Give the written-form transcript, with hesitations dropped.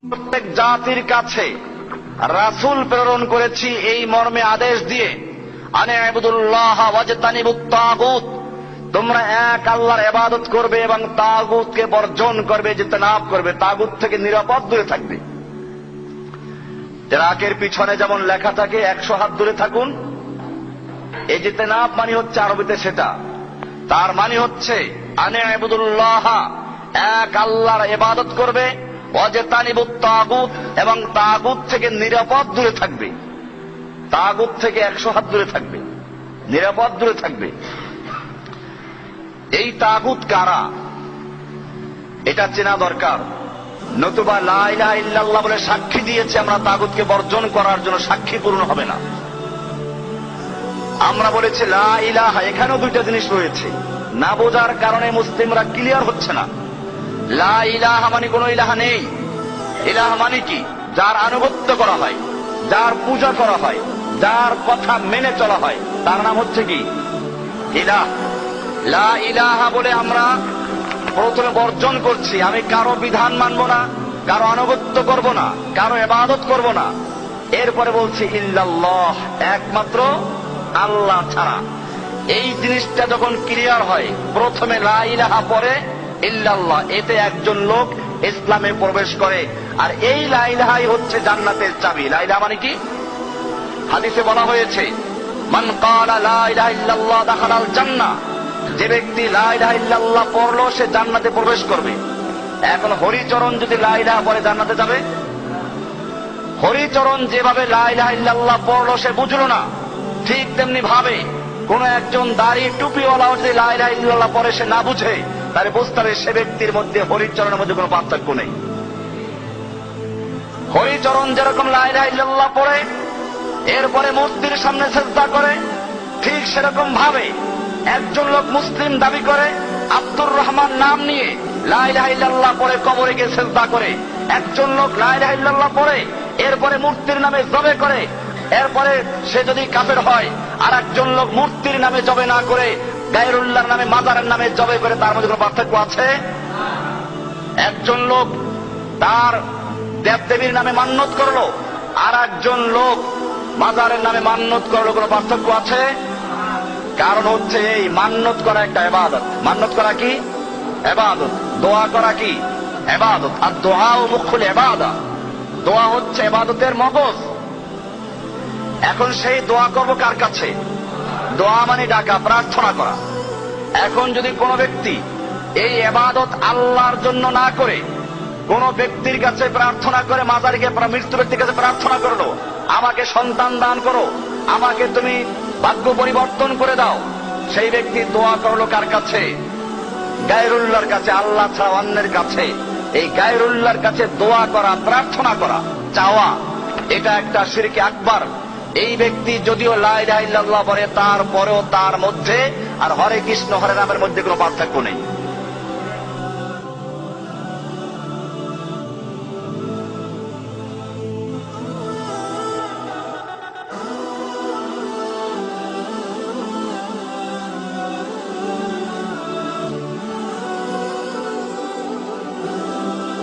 প্রত্যেক জাতির কাছে রাসূল প্রেরণ করেছি এই মর্মে আদেশ দিয়ে, আনে ইবুদুল্লাহ ওয়াজতানিবুত তাগুত, তোমরা এক আল্লাহর ইবাদত করবে এবং তাগুতকে বর্জন করবে, ইজতিনাব করবে, তাগুত থেকে নিরাপদ দূরে থাকবে। তেরাকের পিছনে যেমন লেখা থাকে 100 হাত দূরে থাকুন, ইজতিনাব মানে হচ্ছে আরবিতে সেটা, তার মানে হচ্ছে আনে ইবুদুল্লাহ, এক আল্লাহর ইবাদত করবে, ওয়াজতানিবুত তাগুত, এবং তাগুত থেকে নিরাপদ দূরে থাকবে। তাগুত থেকে 100 হাত দূরে থাকবে, নিরাপদ দূরে থাকবে। এই তাগুত কারা এটা চেনা দরকার, নতুবা লা ইলাহা ইল্লাল্লাহ বলে সাক্ষী দিয়েছে আমরা তাগুতকে বর্জন করার জন্য, সাক্ষী পূর্ণ হবে না। আমরা বলেছি লা ইলাহা, এখানেও দুইটা জিনিস রয়েছে, না বোঝার কারণে মুসলিমরা ক্লিয়ার হচ্ছে না। লা ইলাহা মানে কোন ইলাহা নেই। ইলাহা মানে কি? যার আনুগত্য করা হয়, যার পূজা করা হয়, যার কথা মেনে চলা হয়, তার নাম হচ্ছে কি? ইলাহ। লা ইলাহা বলে আমরা প্রথমে বর্জন করছি, আমি কারো বিধান মানব না, কারো আনুগত্য করব না, কারো ইবাদত করব না। এরপরে বলছি ইল্লাল্লাহ, একমাত্র আল্লাহ ছাড়া। এই জিনিসটা যখন ক্লিয়ার হয়, প্রথমে লা ইলাহা পরে ইল্লাল্লাহ, এতে একজন লোক ইসলামে প্রবেশ করে। আর এই লা ইলাহাই হচ্ছে জান্নাতের চাবি। লা ইলাহা মানে কি? হাদিসে বলা হয়েছে মান ক্বালা লা ইলাহা ইল্লাল্লাহ দাখালাল জান্নাহ, যে ব্যক্তি লা ইলাহা ইল্লাল্লাহ পড়লো সে জান্নাতে প্রবেশ করবে। এখন হরিচরণ যদি লা ইলাহা পড়ে জান্নাতে যাবে? হরিচরণ যেভাবে লা ইলাহা ইল্লাল্লাহ পড়লো সে বুঝলো না, ঠিক তেমনি ভাবে কোন একজন দাড়ি টুপিওয়ালাও যদি লা ইলাহা ইল্লাল্লাহ পড়ে সে না বুঝে, তাহলে বুঝতে হবে সে ব্যক্তির মধ্যে হরিচরণের মধ্যে কোনো পার্থক্য নেই। হরিচরণ যেরকম লা ইলাহা ইল্লাল্লাহ পড়ে এরপরে মূর্তির সামনে সিজদা করে, ঠিক সেরকম ভাবে একজন লোক মুসলিম দাবি করে আব্দুর রহমান নাম নিয়ে লা ইলাহা ইল্লাল্লাহ পড়ে কবরে গিয়ে সিজদা করে। একজন লোক লা ইলাহা ইল্লাল্লাহ পড়ে এরপরে মূর্তির নামে জবে করে, এরপরে সে যদি কাফের হয়। আর একজন লোক মূর্তির নামে জবে না করে গায়রুল্লাহর নামে, মাজারের নামে জবে করে, তার মধ্যে কোনো পার্থক্য আছে? একজন লোক তার দেবদেবীর নামে মান্যত করলো, আর একজন লোক মাজারের নামে মান্যত করলো, কোনো পার্থক্য আছে? কারণ হচ্ছে এই মান্যত করা একটা ইবাদত। মান্যত করা কি? ইবাদত। দোয়া করা কি? ইবাদত। আর দোয়া ও মুখুল ইবাদত, দোয়া হচ্ছে ইবাদতের মগজ। এখন সেই দোয়া করব কার কাছে? দোয়া মানে ডাকা, প্রার্থনা করা। এখন যদি কোনো ব্যক্তি এই ইবাদত আল্লাহর জন্য না করে কোন ব্যক্তির কাছে প্রার্থনা করে, মাজারিকে মৃত্যু ব্যক্তির কাছে প্রার্থনা করলো আমাকে সন্তান দান করো, আমাকে তুমি ভাগ্য পরিবর্তন করে দাও, সেই ব্যক্তি দোয়া করলো কার কাছে? গায়রুল্লাহর কাছে, আল্লাহ ছাড়া অন্যের কাছে। এই গায়রুল্লাহর কাছে দোয়া করা, প্রার্থনা করা, চাওয়া, এটা একটা শিরকে আকবার। এই ব্যক্তি যদিও লা ইলাহা ইল্লাল্লাহ বলে, তারপরেও তার মধ্যে আর হরে কৃষ্ণ হরে রামের মধ্যে কোনো পার্থক্য নেই।